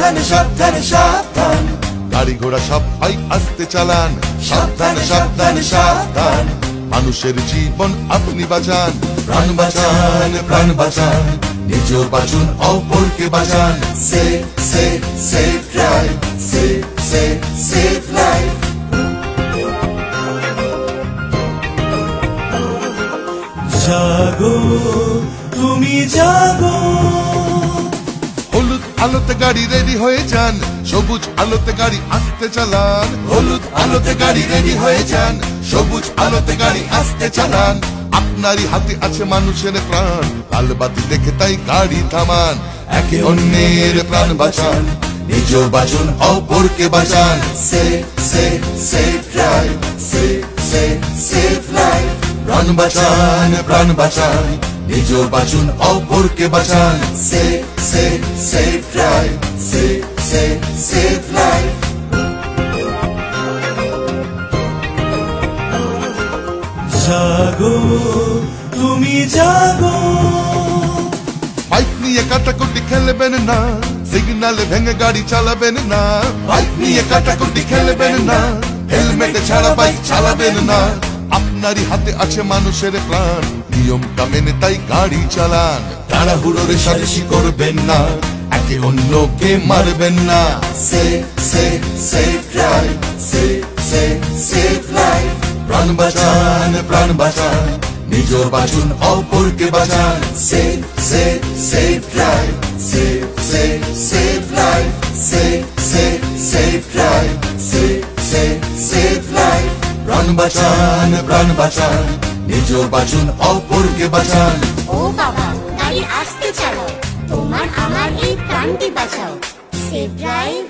সাবধানে সাবধানে সাবধান, গাড়ি ঘোড়া সবাই আস্তে চালান, সাবধানে সাবধানে সাবধান, মানুষের জীবন আপনি বাঁচান, প্রাণ বাঁচান প্রাণ বাঁচান, নিজেও বাঁচুন অপরকে বাঁচান। Safe safe safe drive, safe safe safe life. জাগো তুমি জাগো, হলুদ আলোতে গাড়ি রেডি হয়ে যান, সবুজ আলোতে গাড়ি আস্তে চালান, হলুদ আলোতে গাড়ি রেডি হয়ে যান, সবুজ আলোতে গাড়ি আস্তে চালান, আপনারই হাতে আছে মানুষের প্রাণ, লাল বাতি দেখে তাই গাড়ি থামান, একে অন্যের প্রাণ বাঁচান, নিজেও বাঁচুন অপরকে বাঁচান। Safe safe safe drive, safe safe safe life. প্রাণ বাঁচান প্রাণ বাঁচান, নিজেও বাঁচুন অপরকে বাঁচান। Safe safe safe drive, safe safe safe life. জাগো তুমি জাগো, বাইক নিয়ে কাটাকুটি খেলবেন না, সিগনালে ভেঙে গাড়ি চালাবেন না, বাইক নিয়ে কাটাকুটি খেলবেন না, হেলমেটে ছাড়া বাইক চালাবেন না, আপনারই হাতে আছে মানুষের প্রাণ, নিয়মটা মেনে তাই গাড়ি চালান, তাড়াহুড়ো রেষারেষি করবেন না, একে অন্যকে মারবেন না। Safe safe safe drive, safe safe safe life. প্রাণ বাঁচান প্রাণ বাঁচান, নিজেও বাঁচুন অপরকে বাঁচান। Safe safe safe drive, safe safe safe life. Safe safe safe drive, safe safe safe life. প্রাণ বাঁচান প্রাণ বাঁচান, নিজেও বাঁচুন অপরকে বাঁচান। ও বাবা, গাড়ি আস্তে চালাও, তোমার আমার এই প্রাণটি বাঁচাও। Safe drive.